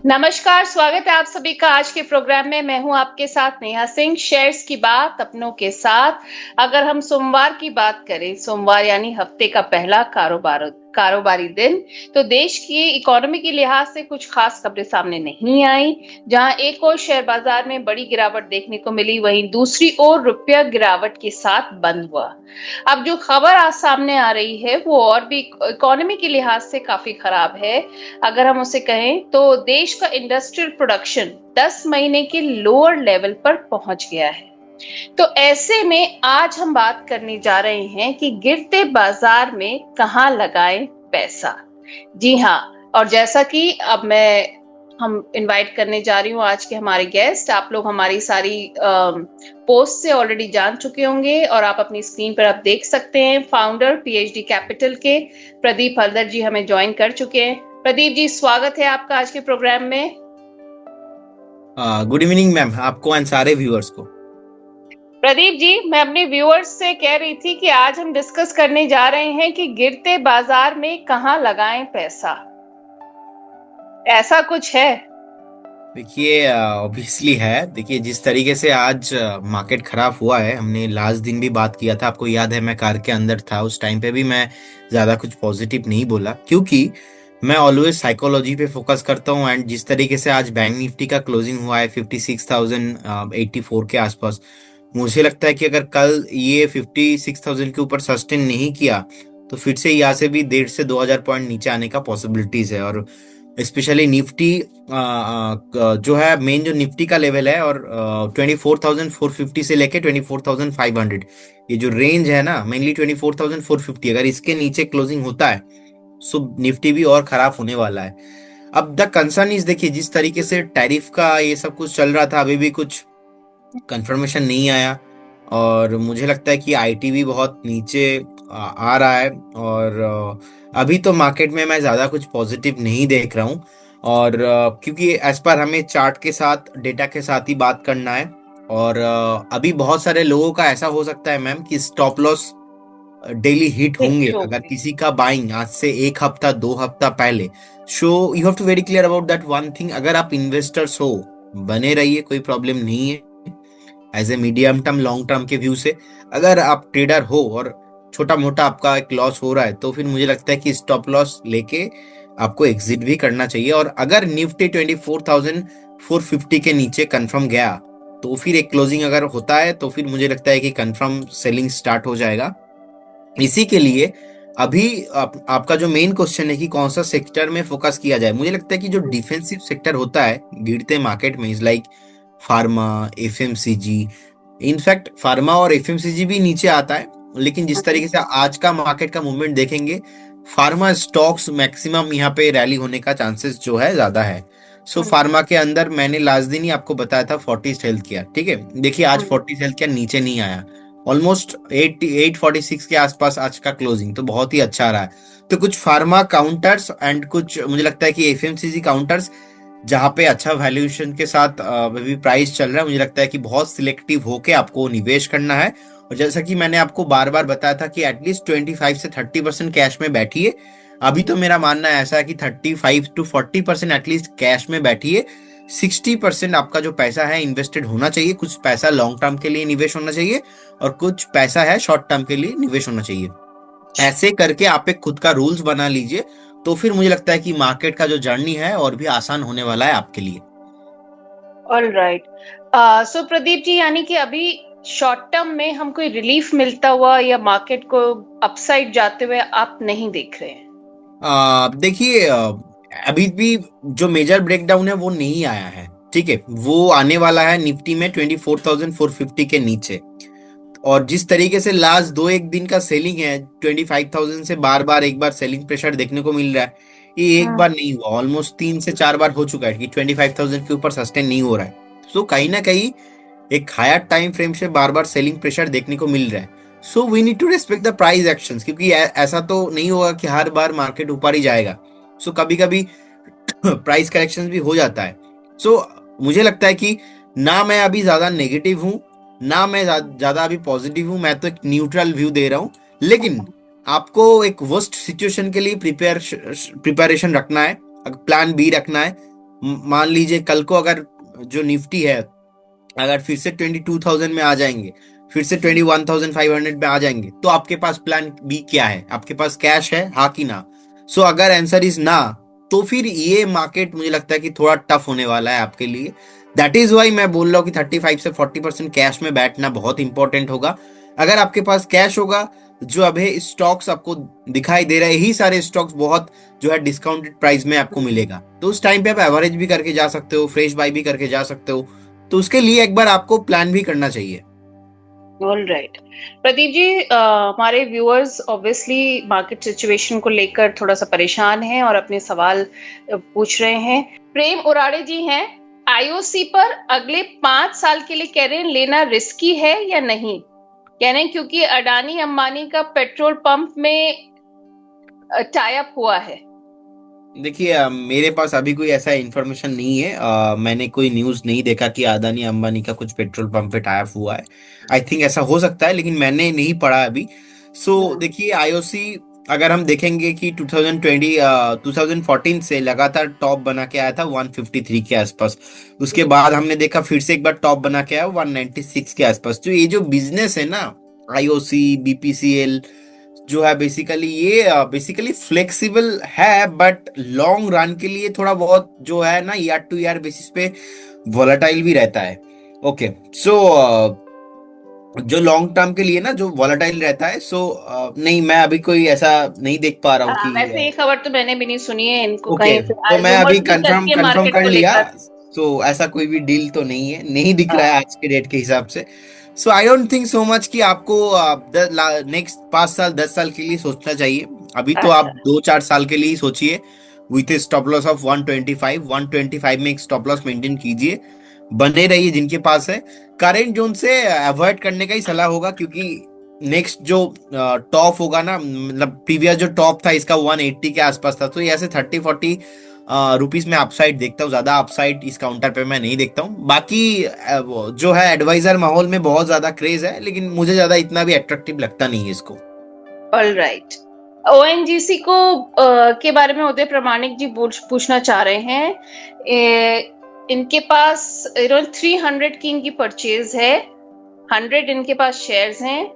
नमस्कार, स्वागत है आप सभी का आज के प्रोग्राम में। मैं हूं आपके साथ नेहा सिंह। शेयर्स की बात अपनों के साथ। अगर हम सोमवार की बात करें, सोमवार यानी हफ्ते का पहला कारोबारी दिन, तो देश की इकोनॉमी के लिहाज से कुछ खास खबरें सामने नहीं आई। जहां एक ओर शेयर बाजार में बड़ी गिरावट देखने को मिली, वहीं दूसरी ओर रुपया गिरावट के साथ बंद हुआ। अब जो खबर आज सामने आ रही है वो और भी इकोनॉमी के लिहाज से काफी खराब है। अगर हम उसे कहें तो देश का इंडस्ट्रियल प्रोडक्शन 10 महीने के लोअर लेवल पर पहुंच गया है। तो ऐसे में आज हम बात करने जा रहे हैं कि गिरते बाजार में कहां लगाएं पैसा। जी हाँ, और जैसा कि अब मैं हम इनवाइट करने जा रही हूँ आज के हमारे गेस्ट। आप लोग हमारी सारी पोस्ट से ऑलरेडी जान चुके होंगे और आप अपनी स्क्रीन पर आप देख सकते हैं। फाउंडर पीएचडी कैपिटल के प्रदीप हलदर जी हमें ज्वाइन कर चुके हैं। प्रदीप जी, स्वागत है आपका आज के प्रोग्राम में। गुड इवनिंग मैम, आपको एंड सारे व्यूअर्स को। प्रदीप जी, मैं अपने व्यूअर्स से कह रही थी कि आज हम डिस्कस करने जा रहे हैं कि गिरते बाजार में कहां लगाएं पैसा। ऐसा कुछ है? देखिए, ऑब्वियसली है। देखिए, जिस तरीके से आज मार्केट खराब हुआ है, हमने लास्ट दिन भी बात किया था, आपको याद है, मैं कार के अंदर था उस टाइम पे भी मैं ज्यादा कुछ पॉजिटिव नहीं बोला, क्योंकि मैं ऑलवेज साइकोलॉजी पे फोकस करता हूँ। एंड जिस तरीके से आज बैंक निफ्टी का क्लोजिंग हुआ है 56,084 के आसपास, मुझे लगता है कि अगर कल ये 56,000 के ऊपर सस्टेन नहीं किया तो फिर से यहाँ से भी 150 से 2,000 पॉइंट नीचे आने का पॉसिबिलिटीज है। और स्पेशली निफ्टी जो है, मेन जो निफ्टी का लेवल है, और 24,450 से लेके 24,500, ये जो रेंज है ना, मेनली 24,450, अगर इसके नीचे क्लोजिंग होता है सो निफ्टी भी और खराब होने वाला है। अब द कंसर्न इज, देखिए जिस तरीके से टैरिफ का ये सब कुछ चल रहा था, अभी भी कुछ कंफर्मेशन नहीं आया, और मुझे लगता है कि आईटी भी बहुत नीचे आ रहा है। और अभी तो मार्केट में मैं ज़्यादा कुछ पॉजिटिव नहीं देख रहा हूँ। और क्योंकि एज पर हमें चार्ट के साथ, डेटा के साथ ही बात करना है। और अभी बहुत सारे लोगों का ऐसा हो सकता है मैम कि स्टॉप लॉस डेली हिट होंगे, हिट हो अगर गए। किसी का बाइंग आज से 1 हफ्ता 2 हफ्ता पहले। So you have to very clear about that one thing, अगर आप इन्वेस्टर्स हो, बने रहिए, कोई प्रॉब्लम नहीं है। As a medium term long term के व्यू से, अगर आप ट्रेडर हो और छोटा मोटा आपका एक लॉस हो रहा है, तो फिर मुझे लगता है कि स्टॉप लॉस लेके आपको एग्जिट भी करना चाहिए। और अगर निफ्टी 24,450 के नीचे कंफर्म गया, तो फिर एक क्लोजिंग अगर होता है तो फिर मुझे लगता है कि कंफर्म सेलिंग स्टार्ट हो जाएगा। इसी के लिए अभी आपका जो मेन क्वेश्चन है कि कौन सा सेक्टर में फोकस किया जाए, मुझे लगता है कि जो डिफेंसिव सेक्टर होता है गिरते मार्केट में, is like pharma, FMCG. In fact pharma और एफएमसीजी भी नीचे आता है, लेकिन जिस तरीके से आज का मार्केट का मूवमेंट देखेंगे, फार्मा स्टॉक्स मैक्सिमम यहाँ पे रैली होने का चांसेस जो है ज्यादा है। सो फार्मा के अंदर मैंने लास्ट दिन ही आपको बताया था फोर्टिस हेल्थ केयर, ठीक है। देखिए, आज फोर्टिस हेल्थ केयर नीचे नहीं आया, ऑलमोस्ट 846 के आसपास आज का क्लोजिंग, तो बहुत ही अच्छा रहा है। तो कुछ फार्मा काउंटर्स एंड कुछ मुझे लगता है कि एफएमसीजी काउंटर्स, जहां पे अच्छा वैल्यूएशन के साथ अभी प्राइस चल रहा है, मुझे लगता है कि बहुत सिलेक्टिव होके आपको निवेश करना है। और जैसा कि मैंने आपको बार बार बताया था कि एटलीस्ट 25 से 30% कैश में बैठिए। अभी तो मेरा मानना है ऐसा है कि 35 to 40% एटलीस्ट कैश में बैठिए। 60% आपका जो पैसा है इन्वेस्टेड होना चाहिए, कुछ पैसा लॉन्ग टर्म के लिए निवेश होना चाहिए, और कुछ पैसा है शॉर्ट टर्म के लिए निवेश होना चाहिए। ऐसे करके आप एक खुद का रूल्स बना लीजिए, तो फिर मुझे लगता है कि मार्केट का जो जर्नी है और भी आसान होने वाला है आपके लिए। All right. So Pradeep ji, यानी कि अभी शॉर्ट टर्म में हम कोई रिलीफ मिलता हुआ या मार्केट को अपसाइड जाते हुए आप नहीं देख रहे हैं? देखिए, अभी भी जो मेजर ब्रेकडाउन है वो नहीं आया है, ठीक है। वो आने वाला है निफ्टी में 24,450 के नीचे। और जिस तरीके से लास्ट 2 एक दिन का सेलिंग है, 25,000 से बार बार एक बार सेलिंग प्रेशर देखने को मिल रहा है। ये एक बार नहीं हुआ, ऑलमोस्ट 3 से 4 बार हो चुका है कि 25,000 के ऊपर सस्टेन नहीं हो रहा है। सो कहीं ना कहीं एक हायर टाइम फ्रेम से बार बार सेलिंग प्रेशर देखने को मिल रहा है। So we need to respect the price actions, क्योंकि ऐसा तो नहीं होगा कि हर बार मार्केट ऊपर ही जाएगा। सो कभी कभी प्राइस करेक्शन भी हो जाता है। सो मुझे लगता है कि ना मैं अभी ज्यादा नेगेटिव हूं, ना मैं ज्यादा अभी पॉजिटिव हूं, मैं तो एक न्यूट्रल व्यू दे रहा हूं। लेकिन आपको एक वर्स्ट सिचुएशन के लिए प्रिपेरेशन रखना है, प्लान बी रखना है। मान लीजिए कल को अगर जो निफ्टी है अगर फिर से 22,000 में आ जाएंगे, फिर से 21,500 में आ जाएंगे, तो आपके पास प्लान बी क्या है? आपके पास कैश है, हाँ कि ना? सो अगर आंसर इज ना, तो फिर ये मार्केट मुझे लगता है कि थोड़ा टफ होने वाला है आपके लिए। दैट इज वाई मैं बोल रहा हूँ कि 35 से 40% कैश में बैठना बहुत इंपॉर्टेंट होगा। अगर आपके पास कैश होगा, जो अभी स्टॉक्स आपको दिखाई दे रहे हैं, यही सारे स्टॉक्स बहुत जो है डिस्काउंटेड प्राइस में आपको मिलेगा, तो उस टाइम पे आप एवरेज भी करके जा सकते हो, फ्रेश बाई भी करके जा सकते हो। तो उसके लिए एक बार आपको प्लान भी करना चाहिए। All right. प्रदीप जी, हमारे व्यूअर्स ऑब्वियसली मार्केट सिचुएशन को लेकर थोड़ा सा परेशान हैं और अपने सवाल पूछ रहे हैं। प्रेम उराड़े जी हैं, आईओसी पर अगले 5 साल के लिए कह रहे हैं लेना रिस्की है या नहीं? कह रहे हैं क्योंकि अडानी अंबानी का पेट्रोल पंप में टाई अप हुआ है। देखिए मेरे पास अभी कोई ऐसा इंफॉर्मेशन नहीं है, मैंने कोई न्यूज़ नहीं देखा कि अदानी अंबानी का कुछ पेट्रोल पंप पे टाई अप हुआ है। आई थिंक ऐसा हो सकता है, लेकिन मैंने नहीं पढ़ा अभी। सो देखिए आईओसी अगर हम देखेंगे कि 2014 से लगातार टॉप बना के आया था 153 के आसपास। उसके बाद हमने देखा फिर से एक बार टॉप बना के आया 196 के आसपास। तो ये जो बिजनेस है ना, आईओसी बीपीसीएल जो है, बेसिकली ये बेसिकली फ्लेक्सिबल है, बट लॉन्ग रन के लिए थोड़ा बहुत जो है ना, ईयर टू ईयर बेसिस पे वॉलेटाइल भी रहता है। ओके। सो जो लॉन्ग टर्म के लिए ना जो वॉलेटाइल रहता है, सो नहीं, मैं अभी कोई ऐसा नहीं देख पा रहा हूँ कि वैसे ये खबर तो मैंने भी नहीं सुनी है, इनको ओके। कहीं से तो मैं अभी रूमर्स भी कंफर्म चलती है कंफर्म मार्केट कर को लिया। लेकर। सो ऐसा कोई भी डील तो नहीं है, नहीं दिख रहा है आज के डेट के हिसाब से। So I don't think so much कि आपको नेक्स्ट 5 साल 10 साल के लिए सोचना चाहिए। अभी तो अच्छा। आप 2-4 साल के लिए ही सोचिए, with A stop loss of 125 में एक स्टॉप लॉस मेंटेन कीजिए, बने रहिए जिनके पास है। करेंट जोन से अवॉइड करने का ही सलाह होगा, क्योंकि नेक्स्ट जो टॉप होगा ना, मतलब प्रीवियस जो टॉप था इसका 180 के आसपास था, तो ये ऐसे 30-40 रुपीस में अपसाइड देखता हूँ, ज्यादा अपसाइड इस काउंटर पे मैं नहीं देखता हूँ। बाकी वो जो है एडवाइजर माहौल में बहुत ज्यादा क्रेज है, लेकिन मुझे ज्यादा इतना भी अट्रैक्टिव लगता नहीं है इसको। All right. ओएनजीसी को के बारे में उदय प्रमाणिक जी पूछना चाह रहे हैं। इनके पास 300 की इनकी परचेज है, 100 इनके पास शेयर्स हैं।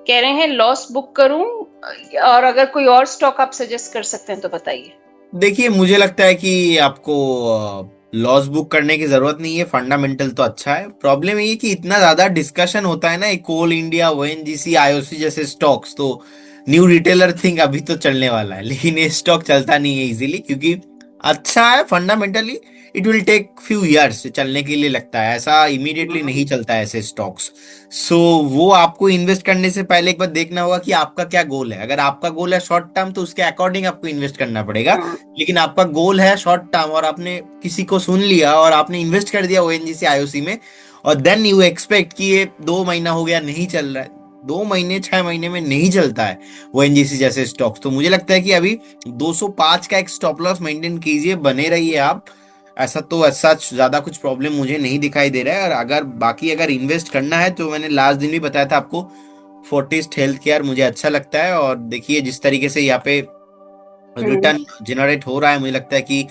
कह रहे हैं लॉस बुक करूं, और अगर कोई और स्टॉक आप सजेस्ट कर सकते हैं तो बताइए। देखिए मुझे लगता है कि आपको लॉस बुक करने की जरूरत नहीं है, फंडामेंटल तो अच्छा है। प्रॉब्लम ये है कि इतना ज्यादा डिस्कशन होता है ना, कोल इंडिया, ओएनजीसी, आईओसी जैसे स्टॉक्स, तो न्यू रिटेलर थिंक अभी तो चलने वाला है, लेकिन ये स्टॉक चलता नहीं है इजीली, क्योंकि अच्छा है fundamentally. It will take few years चलने के लिए लगता है, ऐसा इमीडिएटली नहीं चलता है ऐसे स्टॉक्स। सो वो आपको इन्वेस्ट करने से पहले एक बार देखना होगा कि आपका क्या गोल है। अगर आपका गोल है शॉर्ट टर्म, तो उसके अकॉर्डिंग आपको इन्वेस्ट करना पड़ेगा। लेकिन आपका गोल है शॉर्ट टर्म और आपने किसी को सुन लिया और आपने इन्वेस्ट कर दिया ओएनजीसी आईओसी में, और देन यू एक्सपेक्ट कि ये 2 महीना हो गया नहीं चल रहा है, 2 महीने 6 महीने में नहीं चलता है ओएनजीसी जैसे स्टॉक्स, तो मुझे लगता है कि अभी 205 का एक स्टॉप लॉस मेंटेन कीजिए, बने रहिए आप। ऐसा तो ऐसा ज्यादा कुछ प्रॉब्लम मुझे नहीं दिखाई दे रहा है। और अगर बाकी अगर इन्वेस्ट करना है, तो मैंने लास्ट दिन भी बताया था आपको, फोर्टिस्ट हेल्थ केयर मुझे अच्छा लगता है। और देखिए जिस तरीके से यहाँ पे रिटर्न जनरेट हो रहा है, मुझे लगता है कि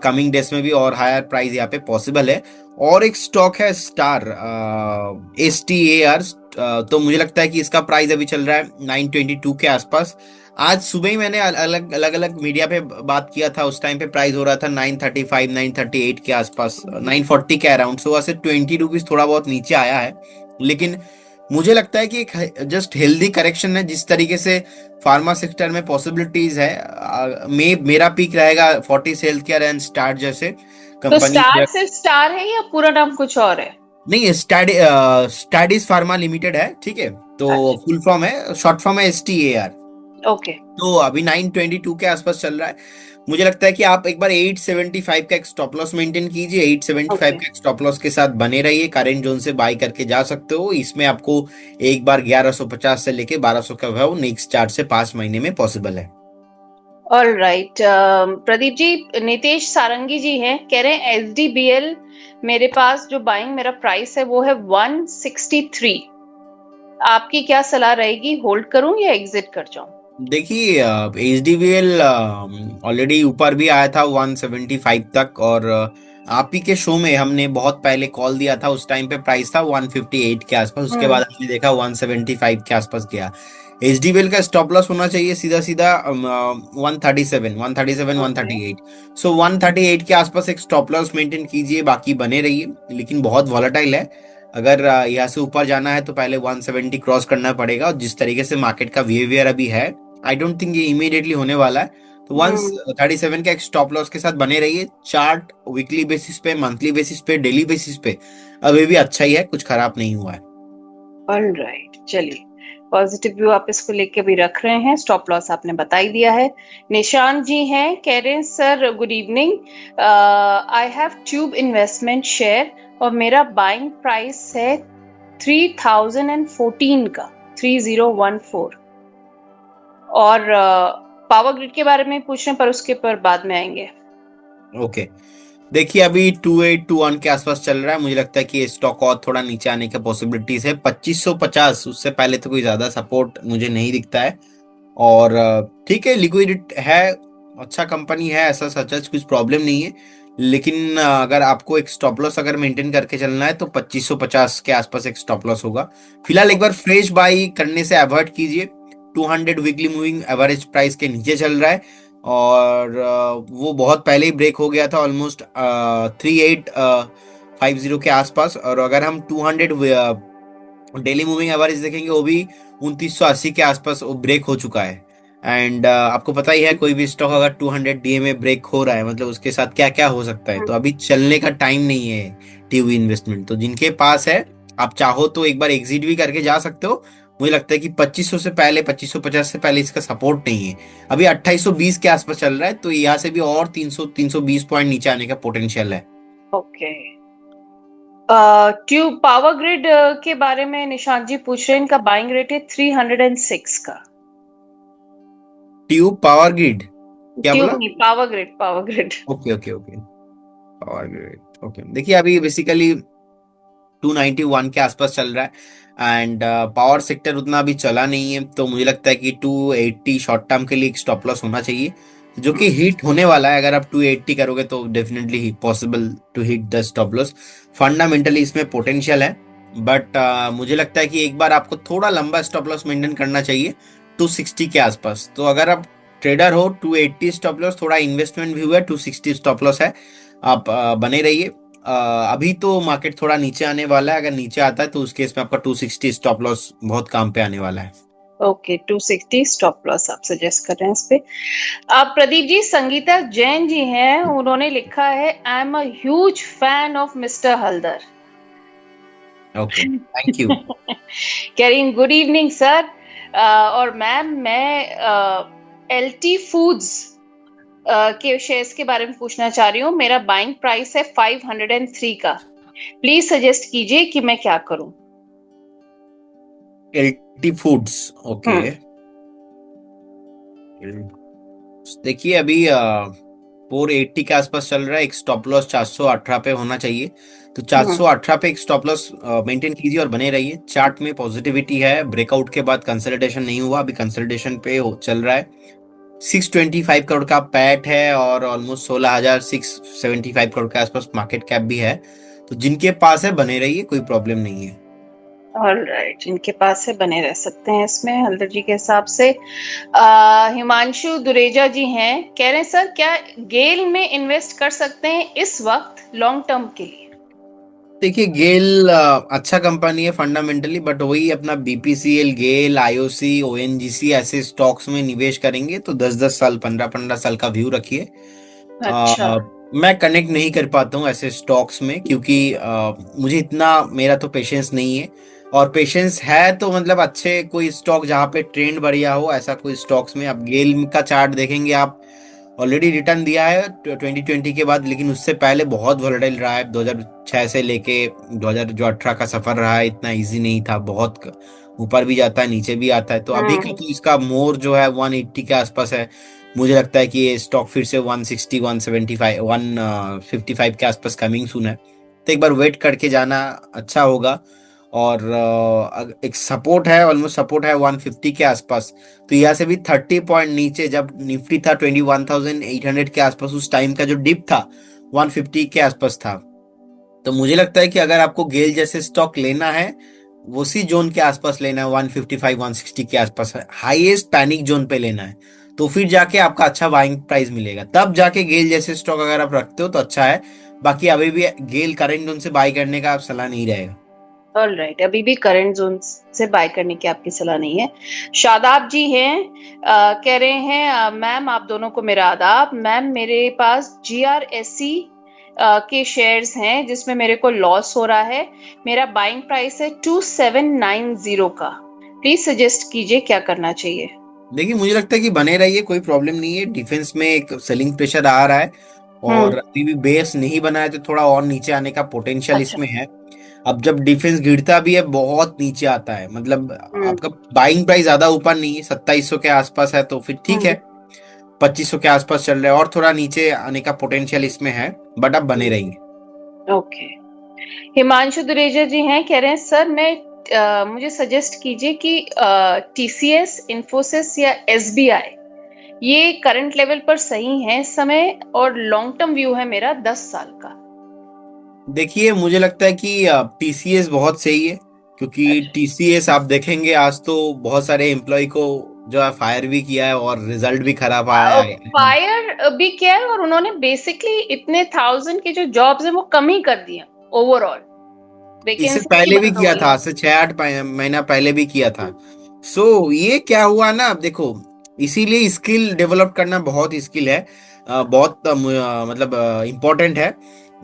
कमिंग डेज में भी और हायर प्राइस यहाँ पे पॉसिबल है। और एक स्टॉक है स्टार, STAR, तो मुझे लगता है कि इसका प्राइस अभी चल रहा है 922 के आसपास। आज सुबह ही मैंने अलग अलग अलग मीडिया पे बात किया था, उस टाइम पे प्राइस हो रहा था 935 938 के आसपास, 940 के अराउंड। सो वैसे 20 रुपीज थोड़ा बहुत नीचे आया है, लेकिन मुझे लगता है कि एक जस्ट हेल्दी करेक्शन है। जिस तरीके से फार्मा सेक्टर में पॉसिबिलिटीज है, मेरा पीक रहेगा Fortis health care and star जैसे तो कंपनी। स्टार सिर्फ स्टार है या पूरा नाम कुछ और है? नहीं, स्टैडिस फार्मा लिमिटेड है, ठीक है। तो अच्छा। फुल फॉर्म है, शॉर्ट फॉर्म है STAR। ओके। तो अभी 922 के आसपास चल रहा है। मुझे लगता है कि आप एक बार 875 का एक स्टॉप लॉस मेंटेन कीजिए, 875 ओके। का एक स्टॉप लॉस के साथ बने रहिए, करंट जोन से बाय करके जा सकते हो। इसमें आपको एक बार 1150 से लेके 1200 का भाव नेक्स्ट 4 से 5 महीने में पॉसिबल है। All right. प्रदीप जी, नितेश सारंगी जी हैं, कह रहे हैं SDBL मेरे पास जो बाइंग मेरा प्राइस है वो है 163। आपकी क्या सलाह रहेगी, होल्ड करूं या एग्जिट कर जाऊं? देखिए HDVL ऑलरेडी ऊपर भी आया था 175 तक, और आप ही के शो में हमने बहुत पहले कॉल दिया था, उस टाइम पे प्राइस था 158 के आसपास, उसके हम्म। बाद हमने देखा 175 के आसपास गया। HDVL का स्टॉप लॉस होना चाहिए सीधा सीधा 137 ओके। 138। सो 138 के आसपास एक स्टॉप लॉस मेंटेन कीजिए, बाकी बने रहिए, लेकिन बहुत वॉलेटाइल है। अगर यहाँ से ऊपर जाना है तो पहले 170 क्रॉस करना पड़ेगा, और जिस तरीके से मार्केट का बिहेवियर अभी है, आई डोंट थिंक ये इमीडिएटली होने वाला है। तो वंस हम्म। 37 का एक स्टॉप लॉस के साथ बने रहिए। चार्ट वीकली बेसिस पे, मंथली बेसिस पे, डेली बेसिस पे अभी भी अच्छा ही है, कुछ खराब नहीं हुआ है। ऑलराइट, चलिए, पॉजिटिव व्यू आप इसको लेके भी रख रहे हैं, स्टॉप लॉस आपने बता ही दिया है। निशांत जी हैं, कह रहे हैं sir good evening, I have tube investment share और मेरा बाइंग प्राइस है 3014 का, 3014, और पावर ग्रिड के बारे में पूछ रहे हैं पर उसके पर बाद में आएंगे। ओके, देखिए अभी 2821 के आसपास चल रहा है, मुझे लगता है कि ये स्टॉक और थोड़ा नीचे आने की पॉसिबिलिटीज है। 2550 उससे पहले तो कोई ज्यादा सपोर्ट मुझे नहीं दिखता है। और ठीक है, लिक्विड है, अच्छा कंपनी है, ऐसा सच कुछ प्रॉब्लम नहीं है। लेकिन अगर आपको एक स्टॉप लॉस अगर मेंटेन करके चलना है तो 2550 के आसपास एक स्टॉप लॉस होगा। फिलहाल एक बार फ्रेश बाई करने से अवॉइड कीजिए। 200 वीकली मूविंग एवरेज प्राइस के नीचे चल रहा है, और वो बहुत पहले ही ब्रेक हो गया था, ऑलमोस्ट 3850 के आसपास। और अगर हम 200 डेली मूविंग एवरेज देखेंगे, वो भी 2980 के आसपास वो ब्रेक हो चुका है। एंड आपको पता ही है, कोई भी स्टॉक अगर 200 डीए में ब्रेक हो रहा है, मतलब उसके साथ क्या क्या हो सकता है। तो अभी चलने का टाइम नहीं है टीवी इन्वेस्टमेंट। तो जिनके पास है, आप चाहो तो एक बार एग्जिट भी करके जा सकते हो। मुझे लगता है कि 2500 से पहले, 2550 से पहले इसका सपोर्ट नहीं है। अभी 2820 के आसपास चल रहा है, तो यहाँ से भी और 300 320 पॉइंट नीचे आने का पोटेंशियल है। ओके। ट्यूब पावर ग्रिड के बारे में निशांत जी पूछ रहे हैं, इनका बाइंग रेट है 306 का। ट्यूब पावर ग्रिड, क्या ट्यूब बोला? नहीं, power grid, power grid. Okay okay okay, power grid okay. देखिए अभी बेसिकली 291 के आसपास चल रहा है, एंड पावर सेक्टर उतना अभी चला नहीं है, तो मुझे लगता है कि 280 शॉर्ट टर्म के लिए एक स्टॉप लॉस होना चाहिए, जो कि हिट होने वाला है। अगर आप 280 करोगे तो definitely possible to hit the stop loss. Fundamentally इसमें पोटेंशियल है, बट मुझे लगता है कि एक बार आपको थोड़ा लंबा स्टॉप लॉस मेंटेन करना चाहिए 260 के आसपास। तो अगर आप ट्रेडर हो, 280 स्टॉप लॉस, थोड़ा इन्वेस्टमेंट व्यू है, 260 स्टॉप लॉस है, आप बने रहिए। अभी तो मार्केट थोड़ा नीचे आने वाला है, अगर नीचे आता है तो उस केस में आपका 260 स्टॉप लॉस बहुत काम पे आने वाला है। ओके, 260 स्टॉप लॉस आप सजेस्ट कर रहे हैं इस पे। आप प्रदीप जी, संगीता जैन जी हैं, उन्होंने लिखा है I am a huge fan of mister Haldar. Okay, thank you. कह रही गुड इवनिंग सर, और मैम मैं एलटी फूड्स के शेयर्स के बारे में पूछना चाह रही हूँ। मेरा बाइंग प्राइस है 503 का, प्लीज सजेस्ट कीजिए कि मैं क्या करूं। एलटी फूड्स, ओके। हम्म। देखिए अभी 480 के आसपास चल रहा है, एक स्टॉप लॉस 418 पे होना चाहिए। तो हम्म। 418 पे एक स्टॉप लॉस मेंटेन कीजिए और बने रहिए। चार्ट में पॉजिटिविटी है, ब्रेकआउट के बाद कंसल्टेशन नहीं हुआ, अभी कंसल्टेशन पे चल रहा है। 625 करोड़ का पैट है, और ऑलमोस्ट 16,675 करोड़ के आसपास मार्केट कैप भी है। तो जिनके पास है बने रहिए, कोई प्रॉब्लम नहीं है। ऑलराइट, जिनके पास है बने रह सकते हैं इसमें, हल्दर जी के हिसाब से। हिमांशु दुरेजा जी हैं, कह रहे हैं सर क्या गेल में इन्वेस्ट कर सकते हैं इस वक्त लॉन्ग टर्म के लिए। देखिए गेल अच्छा कंपनी है फंडामेंटली, बट वही अपना बीपीसीएल, गेल, आईओसी, ओएनजीसी ऐसे स्टॉक्स में निवेश करेंगे तो 10-10 साल, 15-15 साल का व्यू रखिए। अच्छा। मैं कनेक्ट नहीं कर पाता हूँ ऐसे स्टॉक्स में, क्योंकि मुझे इतना, मेरा तो पेशेंस नहीं है। और पेशेंस है तो मतलब अच्छे कोई स्टॉक जहाँ पे ट्रेंड बढ़िया हो, ऐसा कोई स्टॉक्स में। अब गेल का चार्ट देखेंगे आप, ऑलरेडी रिटर्न दिया है 2020 के बाद, लेकिन उससे पहले बहुत वोलेटाइल रहा है। 2006 से लेके 2018 का सफर रहा है, इतना इजी नहीं था, बहुत ऊपर भी जाता है, नीचे भी आता है। तो अभी का हम्म। तो इसका मोर जो है 180 के आसपास है। मुझे लगता है कि ये स्टॉक फिर से 160, 175, 155 के आसपास कमिंग सून है। तो एक बार वेट करके जाना अच्छा होगा। और एक सपोर्ट है, ऑलमोस्ट सपोर्ट है 150 के आसपास। तो यहाँ से भी 30 पॉइंट नीचे, जब निफ्टी था 21,800 के आसपास, उस टाइम का जो डिप था 150 के आसपास था। तो मुझे लगता है कि अगर आपको गेल जैसे स्टॉक लेना है, उसी जोन के आसपास लेना है, 155 160 के आसपास हाईएस्ट पैनिक जोन पे लेना है, तो फिर जाके आपका अच्छा बाइंग प्राइस मिलेगा। तब जाके गेल जैसे स्टॉक अगर आप रखते हो तो अच्छा है। बाकी अभी भी गेल करंट जोन से बाई करने का आप सलाह नहीं रहेगा। ऑल राइट, अभी भी करंट जोन से बाय करने की आपकी सलाह नहीं है। शादाब जी हैं, कह रहे हैं मैम आप दोनों को मेरा आदाब। मैम मेरे पास GRSE के शेयर्स हैं जिसमें मेरे को लॉस हो रहा है। मेरा बाइंग प्राइस है 2790 का। प्लीज सजेस्ट कीजिए क्या करना चाहिए। देखिए, मुझे लगता है कि बने रहिए, कोई प्रॉब्लम नहीं है। डिफेंस में एक सेलिंग प्रेशर आ रहा है, और अभी भी बेस नहीं बना है, तो थोड़ा और नीचे आने का पोटेंशियल अच्छा। इसमें है। अब जब डिफेंस गिरता भी है बहुत नीचे आता है, मतलब हम्म। आपका बाइंग प्राइस ज्यादा ऊपर नहीं है, 2700 के आसपास है, तो फिर ठीक है। हम्म। 2500 के आसपास चल रहा है, और थोड़ा नीचे आने का पोटेंशियल इसमें है, बट अब बने रहिए। ओके। हिमांशु दुरेजा जी हैं, कह रहे हैं सर मुझे सजेस्ट कीजिए कि TCS, इन्फोसिस या SBI ये करंट लेवल पर सही है इस समय, और लॉन्ग टर्म व्यू है मेरा 10 साल का। देखिए, मुझे लगता है कि TCS बहुत सही है, क्योंकि अच्छा। TCS आप देखेंगे आज तो बहुत सारे एम्प्लॉय को जो है फायर भी किया है, और रिजल्ट भी खराब आया है। फायर भी किया है, और उन्होंने बेसिकली इतने 1000 के जो जॉब्स हैं वो कम ही कर दिए ओवरऑल। इससे वैकेंसी ही पहले भी बंद हो किया गई था, है। आज से 6-8 महीना पहले भी किया था। सो ये क्या हुआ ना, अब देखो, इसीलिए स्किल डेवलप करना बहुत स्किल है, बहुत मतलब इम्पोर्टेंट है।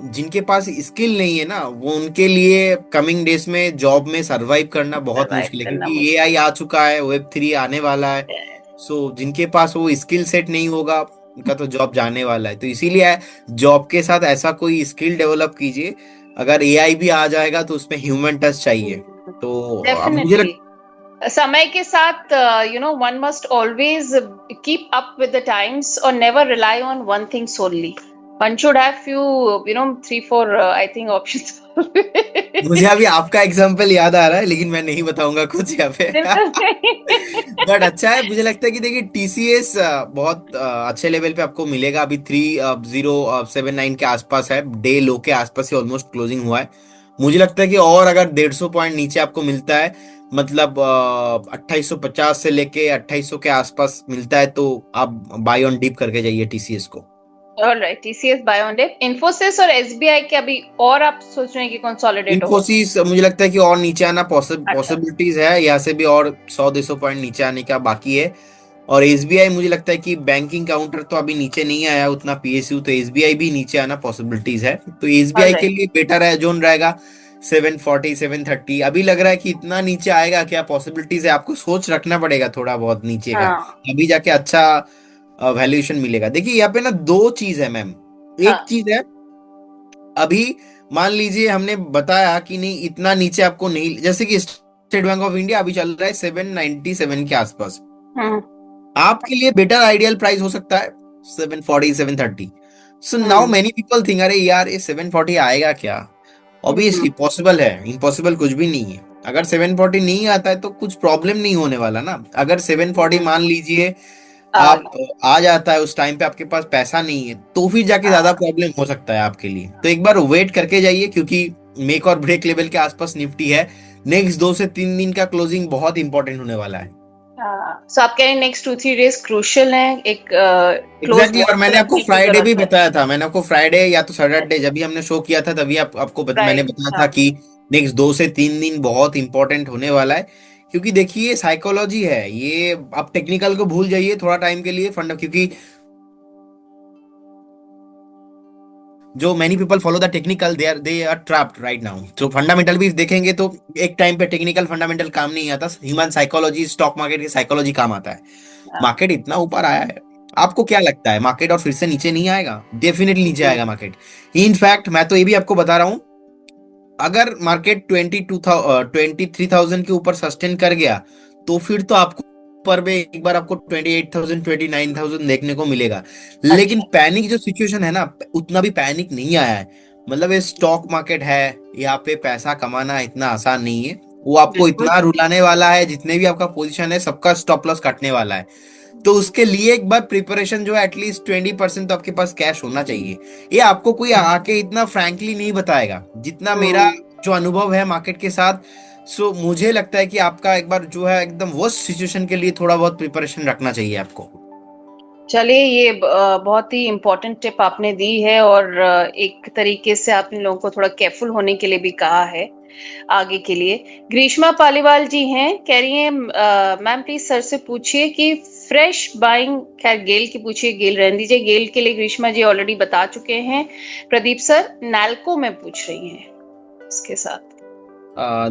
जिनके पास स्किल नहीं है ना, वो उनके लिए कमिंग डेज में जॉब में सरवाइव करना बहुत सरवाइव मुश्किल है, करना क्योंकि मुश्किल AI आ चुका है, Web3 आने वाला है। है। सो जिनके पास वो स्किल सेट नहीं होगा, उनका तो जॉब जाने वाला है। तो इसीलिए जॉब के साथ ऐसा कोई स्किल डेवलप कीजिए। अगर AI भी आ जाएगा तो उसमें ह्यूमन टच चाहिए। तो अब मुझे डेफिनेटली समय के साथ one must always keep up with the times और never rely on one thing solely. One should have few 3-4 I think options। मुझे अभी आपका एग्जांपल याद आ रहा है, लेकिन मैं नहीं बताऊंगा कुछ यहाँ पे। बिल्कुल नहीं। बट अच्छा है, मुझे लगता है कि देखिए TCS बहुत अच्छे लेवल पे आपको मिलेगा। अभी 3079 के आसपास है, डे लो के आसपास ही ऑलमोस्ट क्लोजिंग हुआ है। मुझे लगता है कि और अगर 150 पॉइंट नीचे आपको मिलता है, मतलब 2850 से लेके 2800 के आसपास मिलता है, तो आप बाय ऑन डिप करके जाइए TCS को। ऑलराइट, TCS, बायोनडेप, इन्फोसिस और SBI के अभी और आप सोच रहे हैं कि कंसोलिडेट हो? इन्फोसिस मुझे लगता है कि और नीचे आना अच्छा। पॉसिबिलिटीज है, यहाँ से भी और 100-200 पॉइंट नीचे आने का बाकी है। और SBI मुझे लगता है कि बैंकिंग काउंटर तो अभी नीचे नहीं आया उतना PSU, तो SBI भी नीचे आना पॉसिबिलिटीज है। तो SBI के ऑलराइट। लिए बेटर है जोन रहेगा 740 730। अभी लग रहा है कि इतना नीचे आएगा क्या, पॉसिबिलिटीज है, आपको सोच रखना पड़ेगा थोड़ा बहुत नीचे का, हाँ। अभी जाके अच्छा वैल्यूएशन मिलेगा। देखिए, यहाँ पे ना दो चीज है मैम। एक हाँ। चीज है, अभी मान लीजिए हमने बताया कि नहीं इतना नीचे आपको नहीं, जैसे कि स्टेट बैंक ऑफ इंडिया अभी चल रहा है 797 के आसपास, हम्म। आपके लिए बेटर आइडियल प्राइस हो सकता है 740 730। सो नाउ हम्म। मेनी पीपल थिंक अरे यार ये 740 आएगा क्या। हम्म। ऑब्वियसली पॉसिबल है, इम्पॉसिबल कुछ भी नहीं है। अगर 740 नहीं आता है तो कुछ प्रॉब्लम नहीं होने वाला ना। अगर 740 हम्म। मान लीजिए आ आप गया। आ जाता है, उस टाइम पे आपके पास पैसा नहीं है, तो फिर जाके ज्यादा हाँ। प्रॉब्लम हो सकता है आपके लिए। तो एक बार वेट करके जाइए, क्योंकि मेक और ब्रेक लेवल के आसपास निफ्टी है। नेक्स्ट 2 से 3 दिन का क्लोजिंग बहुत इंपॉर्टेंट होने वाला है। हाँ, सो आप कह रहे हैं नेक्स्ट 2-3 डेज क्रूशियल हैं, एक क्लोज एग्जैक्टली बहुत और मैंने आपको रखने की फ्राइडे भी जरूरत है। बताया था, मैंने आपको फ्राइडे या तो सैटरडे जब भी हमने शो किया था तभी मैंने राइट। बताया था हाँ। कि नेक्स्ट 2 से 3 दिन बहुत इंपॉर्टेंट होने वाला है। क्योंकि देखिए साइकोलॉजी है ये, आप टेक्निकल को भूल जाइए थोड़ा टाइम के लिए फंड, क्योंकि जो many people follow the technical they are trapped right now. तो फंडामेंटल भी देखेंगे तो एक टाइम पे टेक्निकल फंडामेंटल काम नहीं आता, ह्यूमन साइकोलॉजी, स्टॉक मार्केट की साइकोलॉजी काम आता है। हाँ। मार्केट इतना ऊपर आया है, आपको क्या लगता है मार्केट और फिर से नीचे नहीं आएगा? डेफिनेटली नीचे हम्म। आएगा मार्केट। इनफैक्ट मैं तो ये भी आपको बता रहा हूं, अगर मार्केट 23,000 के ऊपर सस्टेन कर गया, तो फिर तो आपको पर में एक बार आपको 28,000 29,000 देखने को मिलेगा। लेकिन अच्छा। पैनिक जो सिचुएशन है ना, उतना भी पैनिक नहीं आया है। मतलब ये स्टॉक मार्केट है, यहाँ पे पैसा कमाना इतना आसान नहीं है। वो आपको बिल्कुल। इतना रुलाने वाला है, जितने भी आपका पोजीशन है सबका स्टॉप लॉस काटने वाला है। तो उसके लिए एक बार प्रिपरेशन जो है एटलीस्ट 20% तो आपके पास कैश होना चाहिए। ये आपको कोई आके इतना फ्रैंकली नहीं बताएगा जितना मेरा हम्म। जो अनुभव है मार्केट के साथ। सो मुझे लगता है कि आपका एक बार जो है एकदम वर्स्ट सिचुएशन के लिए थोड़ा बहुत प्रिपरेशन रखना चाहिए आपको। चलिए, ये बहुत ही इम्पोर्टेंट टिप आपने दी है, और एक तरीके से आपने लोगों को थोड़ा केयरफुल होने के लिए भी कहा है आगे के लिए। ग्रीष्मा पालीवाल जी हैं, कह रही हैं मैम प्लीज सर से पूछिए कि फ्रेश बाइंग, खैर गेल की पूछिए, गेल रहने दीजिए, गेल के लिए ग्रीष्मा जी ऑलरेडी बता चुके हैं। प्रदीप सर नैल्को में पूछ रही हैं इसके साथ।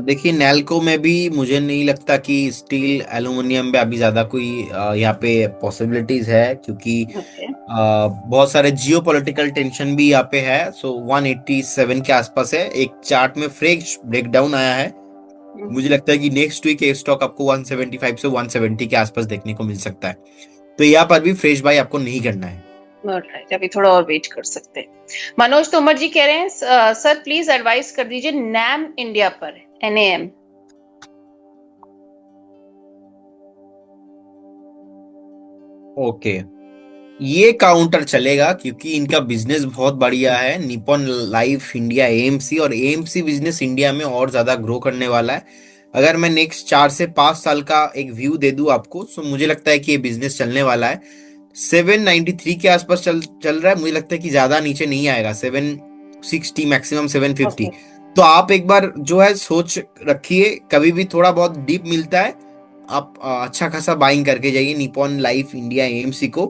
देखिए नैल्को में भी मुझे नहीं लगता कि स्टील एल्युमिनियम में अभी ज्यादा कोई यहाँ पे पॉसिबिलिटीज है, क्योंकि ओके। बहुत सारे जियो पॉलिटिकल टेंशन भी यहाँ पे है। सो 187 के आसपास है, एक चार्ट में फ्रेश ब्रेकडाउन आया है। मुझे लगता है कि नेक्स्ट वीक ये स्टॉक आपको 175 से 170 के आसपास देखने को मिल सकता है। तो यहाँ पर भी फ्रेश बाय आपको नहीं करना है। राइट, अभी थोड़ा और वेट कर सकते हैं। मनोज तोमर जी कह रहे हैं सर प्लीज एडवाइस कर दीजिए नैम इंडिया पर, NAM। ओके, ये काउंटर चलेगा क्योंकि इनका बिजनेस बहुत बढ़िया है। निपॉन लाइफ इंडिया AMC, और AMC बिजनेस इंडिया में और ज्यादा ग्रो करने वाला है। अगर मैं नेक्स्ट 4 से 5 साल का एक व्यू दे दूं आपको, तो मुझे लगता है कि ये बिजनेस चलने वाला है। 793 के आसपास चल चल रहा है, मुझे लगता है कि ज्यादा नीचे नहीं आएगा, 760 मैक्सिमम 750। ओके। तो आप एक बार जो है सोच रखिए, कभी भी थोड़ा बहुत डीप मिलता है आप अच्छा खासा बाइंग करके जाइए निपॉन लाइफ इंडिया AMC को।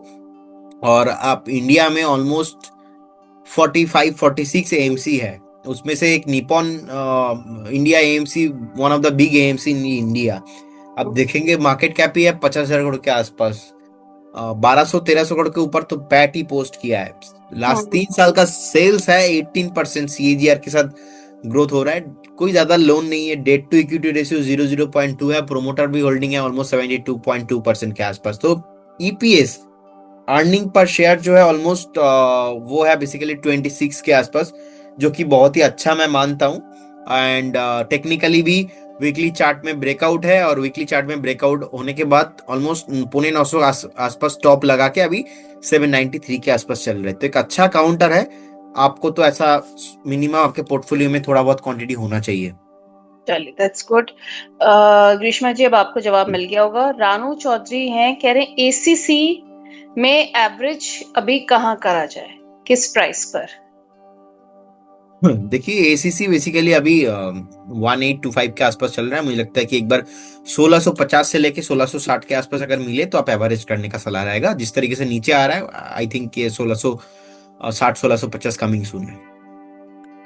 और आप इंडिया में ऑलमोस्ट 45-46 AMC है, उसमें से एक Nippon India AMC one of the big AMC in India. अब देखेंगे मार्केट कैप ही है 50,000 करोड़ के आसपास, 1200-1300 करोड़ के ऊपर तो पैट ही पोस्ट किया है। लास्ट 3 साल का सेल्स है 18% CAGR के साथ ग्रोथ हो रहा है। कोई ज्यादा लोन नहीं है, डेट टू इक्विटी रेशियो 0.2 है, प्रोमोटर भी होल्डिंग है ऑलमोस्ट 72.2% के आसपास। तो EPS, अर्निंग पर शेयर जो है ऑलमोस्ट वो है बेसिकली 26 के आसपास, जो कि बहुत ही अच्छा मैं मानता हूँ। एंड टेक्निकली भी वीकली चार्ट में ब्रेकआउट है, और वीकली चार्ट में ब्रेकआउट होने के बाद ऑलमोस्ट 950 आसपास टॉप लगा के अभी 793 के आसपास चल रहे, तो एक अच्छा काउंटर है। आपको तो ऐसा मिनिमम आपके पोर्टफोलियो में थोड़ा बहुत क्वांटिटी होना चाहिए। चलिए, दैट्स गुड। ग्रीष्मा जी, अब आपको जवाब मिल गया होगा। रानू चौधरी हैं, कह रहे हैं ACC में एवरेज अभी कहाँ करा जाए, किस प्राइस पर? देखिए ACC बेसिकली अभी 1825 के आसपास चल रहा है। मुझे लगता है कि एक बार 1650 से लेके 1660 के आसपास अगर मिले तो आप एवरेज करने का सलाह रहेगा। जिस तरीके से नीचे आ रहा है, आई थिंक ये 1660 1650 कमिंग सून है।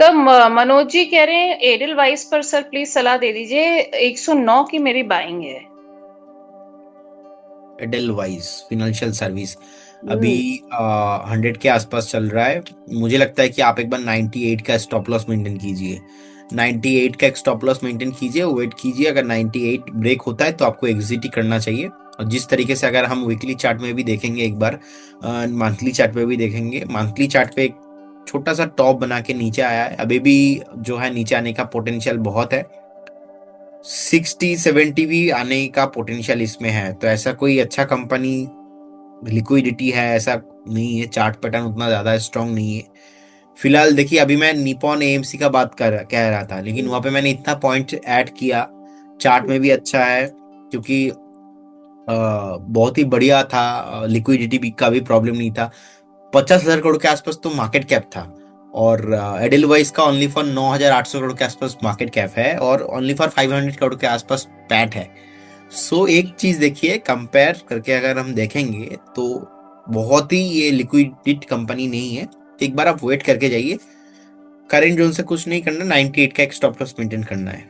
तो मनोज जी कह रहे हैं एडल वाइस पर सर प्लीज सलाह दे दीजिए, 109 की मेरी बाइंग है। एडलवाइज फिनेंशियल सर्विस अभी हम्म। 100 के आसपास चल रहा है। मुझे लगता है कि आप एक बार 98 का स्टॉप लॉस मेंटेन कीजिए। 98 का एक स्टॉप लॉस मेंटेन कीजिए, वेट कीजिए, अगर 98 ब्रेक होता है तो आपको एग्जिट ही करना चाहिए। और जिस तरीके से अगर हम वीकली चार्ट में भी देखेंगे एक बार, मंथली चार्ट पे भी देखेंगे, मंथली चार्ट पे एक छोटा सा टॉप बना के नीचे आया है, अभी भी जो है नीचे आने का पोटेंशियल बहुत है। 60-70 भी आने का पोटेंशियल इसमें है। तो ऐसा कोई अच्छा कंपनी, लिक्विडिटी है ऐसा नहीं है, चार्ट पैटर्न उतना ज्यादा स्ट्रांग नहीं है। फिलहाल देखिए अभी मैं निपॉन AMC का बात कर कह रहा था, लेकिन वहां पे मैंने इतना पॉइंट ऐड किया, चार्ट में भी अच्छा है, क्योंकि बहुत ही बढ़िया था, लिक्विडिटी भी का भी प्रॉब्लम नहीं था। 50,000 करोड़ के आसपास तो मार्केट कैप था, और एडिलवाइस का ओनली फॉर 9,800 करोड़ के आसपास मार्केट कैप है, और ओनली फॉर 500 करोड़ के आसपास पैट है। सो एक चीज देखिए, कंपेयर करके अगर हम देखेंगे तो बहुत ही ये लिक्विडिट कंपनी नहीं है। एक बार आप वेट करके जाइए, करेंट जोन से कुछ नहीं करना, 98 का एक स्टॉप लॉस मेंटेन करना है।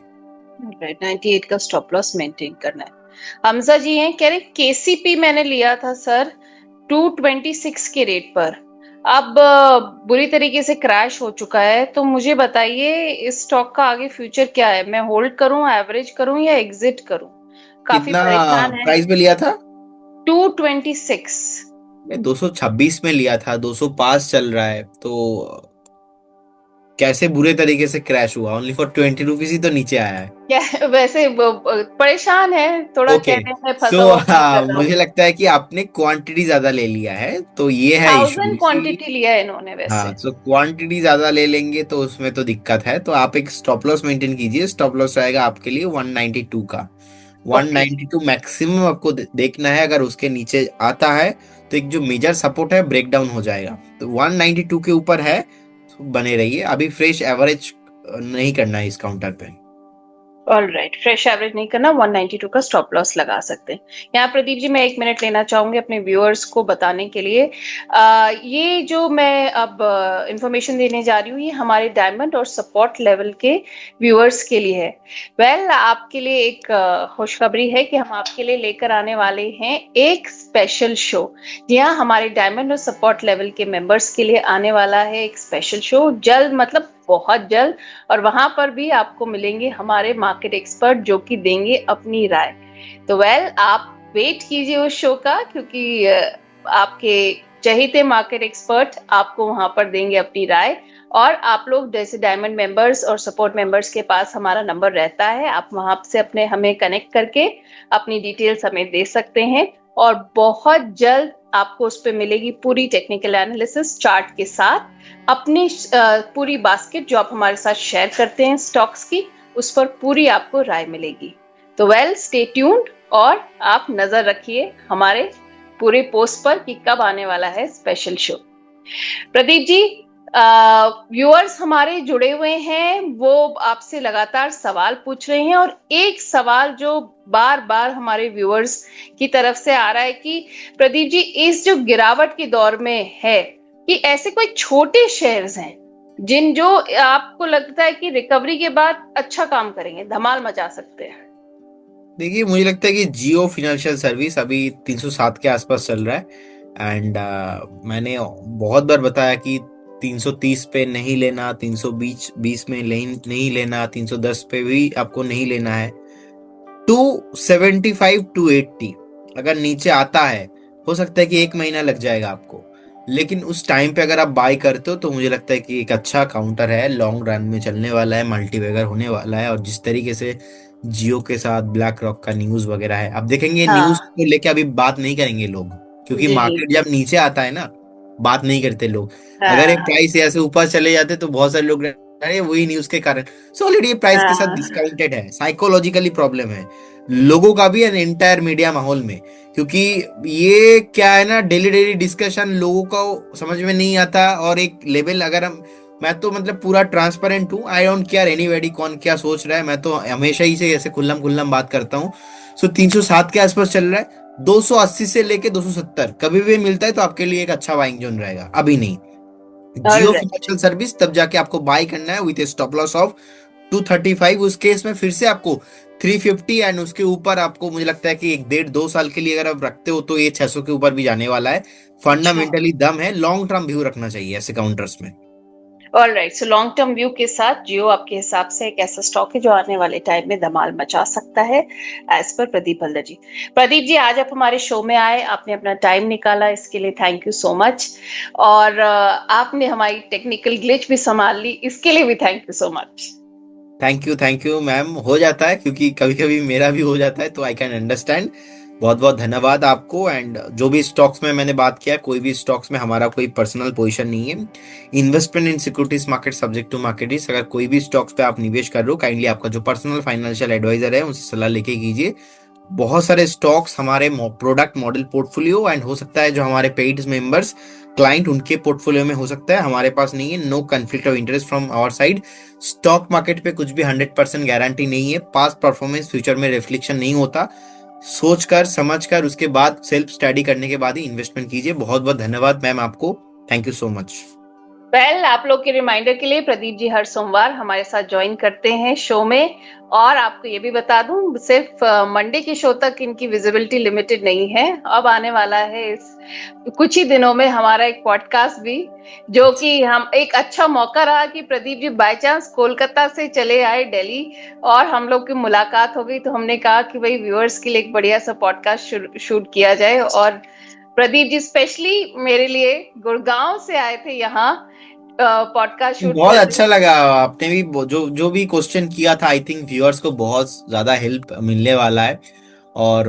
राइट, 98 का स्टॉप लॉस मेंटेन करना है। हमजा जी हैं, कह रहे KCP मैंने लिया था सर 226 के रेट पर, अब बुरी तरीके से क्रैश हो चुका है, तो मुझे बताइए इस स्टॉक का आगे फ्यूचर क्या है? मैं होल्ड करूं, एवरेज करूं, या एग्जिट करूं? काफी कितना परेशान है। प्राइस में लिया था? 226। मैं 226 में लिया था, 205 चल रहा है। तो कैसे बुरे तरीके से क्रैश हुआ, ओनली फॉर 20 रुपीज ही तो नीचे आया है। क्या वैसे परेशान है थोड़ा, ओके, कहने में सो फंसा हुआ फील कर हाँ, रहा हूँ। मुझे लगता है कि आपने क्वांटिटी ज्यादा ले लिया है, तो ये है इशू, 1000 इसीलिए। क्वांटिटी लिया है इन्होंने वैसे। हाँ, सो क्वांटिटी ज्यादा ले लेंगे तो उसमें तो दिक्कत है, तो आप एक स्टॉप लॉस मेंटेन कीजिए। स्टॉप लॉस रहेगा आपके लिए 192 का। ओके। 192 मैक्सिमम आपको देखना है, अगर उसके नीचे आता है तो एक जो मेजर सपोर्ट है ब्रेक डाउन हो जाएगा। तो 192 के ऊपर है तो बने रहिए, अभी फ्रेश एवरेज नहीं करना है इस काउंटर पे। ऑल राइट, फ्रेश एवरेज नहीं करना, 192 का स्टॉप लॉस लगा सकते हैं। यहाँ प्रदीप जी मैं 1 मिनट लेना चाहूंगी अपने व्यूअर्स को बताने के लिए। ये जो मैं अब इंफॉर्मेशन देने जा रही हूँ ये हमारे डायमंड और सपोर्ट लेवल के व्यूअर्स के लिए है। आपके लिए एक खुशखबरी है कि हम आपके लिए लेकर आने वाले हैं एक स्पेशल शो। जी हाँ, हमारे डायमंड और सपोर्ट लेवल के मेंबर्स के लिए आने वाला है एक स्पेशल शो, जल्द मतलब बहुत जल्द। और वहां पर भी आपको मिलेंगे हमारे मार्केट एक्सपर्ट जो कि देंगे अपनी राय। तो आप वेट कीजिए उस शो का, क्योंकि आपके चहेते मार्केट एक्सपर्ट आपको वहां पर देंगे अपनी राय। और आप लोग जैसे डायमंड मेंबर्स और सपोर्ट मेंबर्स के पास हमारा नंबर रहता है, आप वहां से अपने हमें कनेक्ट करके अपनी डिटेल्स हमें दे सकते हैं। और बहुत जल्द आपको उस पर मिलेगी पूरी टेक्निकल एनालिसिस चार्ट के साथ, अपनी पूरी बास्केट जो आप हमारे साथ शेयर करते हैं स्टॉक्स की, उस पर पूरी आपको राय मिलेगी। तो स्टे ट्यून्ड और आप नजर रखिए हमारे पूरे पोस्ट पर कि कब आने वाला है special show. Pradeep ji, viewers हमारे जुड़े हुए हैं, वो आपसे लगातार सवाल पूछ रहे हैं। और एक सवाल जो बार बार हमारे व्यूअर्स की तरफ से आ रहा है कि प्रदीप जी इस जो गिरावट के दौर में है कि ऐसे कोई छोटे शेयर्स हैं जिन जो आपको लगता है कि रिकवरी के बाद अच्छा काम करेंगे, धमाल मचा सकते हैं। देखिए, मुझे लगता है कि जियो फिनेंशियल सर्विस अभी 307 के आसपास चल रहा है। एंड मैंने बहुत बार बताया कि 330 पे नहीं लेना, 320 20 में नहीं लेना, 310 पे भी आपको नहीं लेना है। 275 टू 80 अगर नीचे आता है, हो सकता है कि एक महीना लग जाएगा आपको, लेकिन उस टाइम पे अगर आप बाय करते हो तो मुझे लगता है कि एक अच्छा काउंटर है, लॉन्ग रन में चलने वाला है, मल्टीबैगर होने वाला है। और जिस तरीके से जियो के साथ ब्लैक रॉक का न्यूज वगैरह है, अब देखेंगे न्यूज हाँ को लेके अभी बात नहीं करेंगे लोग, क्योंकि जी। मार्केट जब नीचे आता है ना, बात नहीं करते लोग। अगर ये हाँ प्राइस ऐसे ऊपर चले जाते तो बहुत सारे लोग, अरे वही न्यूज के कारण। सो ऑलरेडी ये प्राइस के साथ हाँ डिस्काउंटेड है, साइकोलॉजिकली प्रॉब्लम है लोगों का भी एंड एंटायर मीडिया माहौल में। क्योंकि ये क्या है ना, डेली डेली डिस्कशन लोगों को समझ में नहीं आता। और एक लेवल अगर हम, मैं तो मतलब पूरा ट्रांसपेरेंट हूँ, आई डोंट केयर एनीबॉडी कौन क्या सोच रहा है, मैं तो हमेशा ही से ऐसे खुल्लम खुल्लम बात करता हूँ। सो 307 के आसपास चल रहा है, 280 से लेके 270 कभी भी मिलता है तो आपके लिए एक अच्छा बाइंग जोन रहेगा, अभी नहीं। जियो ऑलराइट। फाइनेंशियल सर्विस तब जाके आपको बाय करना है with A stop loss of 235। उस केस में फिर से आपको 350 एंड उसके ऊपर आपको, मुझे लगता है कि 1 1.5 2 साल के लिए अगर आप रखते हो तो ये 600 के ऊपर भी जाने वाला है। अच्छा, फंडामेंटली दम है, लॉन्ग टर्म व्यू रखना चाहिए ऐसे काउंटर्स में। Alright. So long term view के साथ जियो आपके हिसाब से एक ऐसा स्टॉक है जो आने वाले टाइम में धमाल मचा सकता है, एज पर प्रदीप हल्दर जी। प्रदीप जी, आज आप हमारे शो में आए, आपने अपना टाइम निकाला, इसके लिए थैंक यू सो मच। और आपने हमारी टेक्निकल ग्लिच भी संभाल ली, इसके लिए भी thank you so much. Thank you ma'am, हो जाता है क्योंकि कभी कभी मेरा भी हो जाता है, तो आई कैन अंडरस्टैंड। बहुत बहुत धन्यवाद आपको। एंड जो भी स्टॉक्स में मैंने बात किया, कोई भी स्टॉक्स में हमारा कोई पर्सनल पोजीशन नहीं है। Investment in securities market subject to market risk. अगर कोई भी स्टॉक्स पे आप निवेश कर रहे हो, काइंडली आपका जो पर्सनल फाइनेंशियल एडवाइजर है उनसे सलाह लेके कीजिए। बहुत सारे स्टॉक्स हमारे प्रोडक्ट मॉडल पोर्टफोलियो एंड हो सकता है जो हमारे पेड मेंबर्स क्लाइंट उनके पोर्टफोलियो में हो सकता है, हमारे पास नहीं है। No conflict of interest from our side. Stock market पे कुछ भी 100% गारंटी नहीं है, पास्ट परफॉर्मेंस फ्यूचर में रिफ्लेक्शन नहीं होता। सोच कर समझ कर उसके बाद सेल्फ स्टडी करने के बाद ही इन्वेस्टमेंट कीजिए। बहुत बहुत धन्यवाद मैम आपको, थैंक यू सो मच। आप लोग के रिमाइंडर के लिए प्रदीप जी हर सोमवार हमारे साथ ज्वाइन करते हैं शो में। और आपको ये भी बता दूं, सिर्फ मंडे के शो तक इनकी विजिबिलिटी लिमिटेड नहीं है, अब आने वाला है इस कुछ ही दिनों में हमारा एक पॉडकास्ट भी, जो कि हम एक अच्छा मौका रहा कि प्रदीप जी बाय चांस कोलकाता से चले आए दिल्ली और हम लोग की मुलाकात हो गई। तो हमने कहा कि भाई व्यूअर्स के लिए एक बढ़िया सा पॉडकास्ट शूट किया जाए। और प्रदीप जी स्पेशली मेरे लिए गुड़गांव से आए थे यहाँ पॉडकास्ट शूट बहुत कर रही अच्छा हूँ। लगा। आपने भी जो जो भी क्वेश्चन किया था, आई थिंक व्यूअर्स को बहुत ज्यादा हेल्प मिलने वाला है। और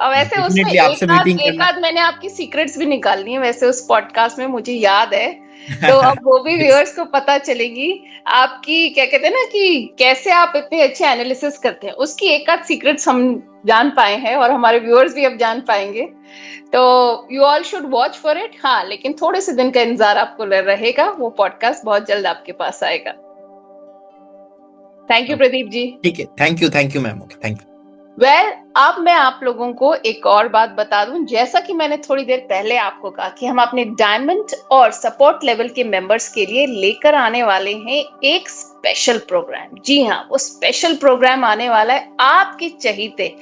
और वैसे उसमें डेफिनेटली आपसे मीटिंग एक करना। आध मैंने आपकी सीक्रेट्स भी निकालनी है वैसे उस पॉडकास्ट में, मुझे याद है। तो अब वो भी व्यूअर्स को पता चलेगी आपकी, क्या कहते हैं ना, कि कैसे आप इतने अच्छे एनालिसिस करते हैं, उसकी एक आध सीक्रेट्स हम जान पाए हैं और हमारे व्यूअर्स भी अब जान पाएंगे। तो you all should watch for it. हाँ, लेकिन थोड़े से दिन का इंतजार आपको रहेगा, वो पॉडकास्ट बहुत जल्द आपके पास आएगा। Thank you Pradeep ji. ठीक है, thank you ma'am, okay, thank you. अब मैं आप लोगों को एक और बात बता दूं, जैसा कि मैंने थोड़ी देर पहले आपको कहा कि हम अपने डायमंड और सपोर्ट लेवल के मेंबर्स के लिए लेकर आने वाले हैं एक स्पेशल प्रोग्राम। जी हाँ, वो स्पेशल प्रोग्राम आने वाला है आपके चहीते,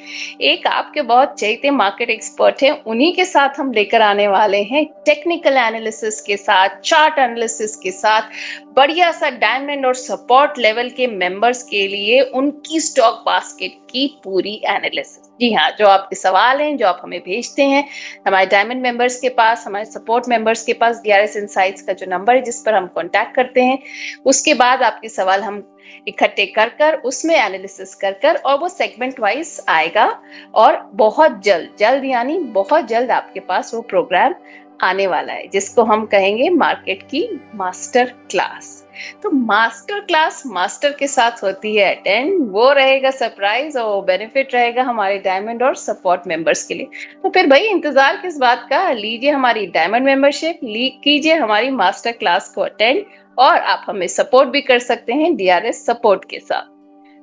एक आपके बहुत चहीते मार्केट एक्सपर्ट हैं, उन्हीं के साथ हम लेकर आने वाले हैं, टेक्निकल एनालिसिस के साथ, चार्ट एनालिसिस के साथ, बढ़िया सा डायमंड और सपोर्ट लेवल के मेंबर्स के लिए उनकी स्टॉक बास्केट की पूरी एनालिसिस। जी हाँ, जो आपके सवाल हैं, जो आप हमें भेजते हैं हमारे डायमंड मेंबर्स के पास, हमारे सपोर्ट मेंबर्स के पास, DRS इनसाइट्स का जो नंबर है जिस पर हम कांटेक्ट करते हैं, उसके बाद आपके सवाल हम इकट्ठे कर कर उसमें एनालिसिस कर कर और वो सेगमेंट वाइज आएगा। और बहुत जल्द यानी बहुत जल्द आपके पास वो प्रोग्राम आने वाला है जिसको हम कहेंगे मार्केट की मास्टर क्लास। तो मास्टर क्लास मास्टर के साथ होती है अटेंड, वो रहेगा सरप्राइज और बेनिफिट रहेगा हमारे डायमंड और सपोर्ट मेंबर्स के लिए। तो फिर भाई इंतजार किस बात का, लीजिए हमारी डायमंड मेंबरशिप, कीजिए हमारी मास्टर क्लास को अटेंड, और आप हमें सपोर्ट भी कर सकते हैं DRS सपोर्ट के साथ।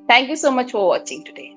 Thank you so much for watching today.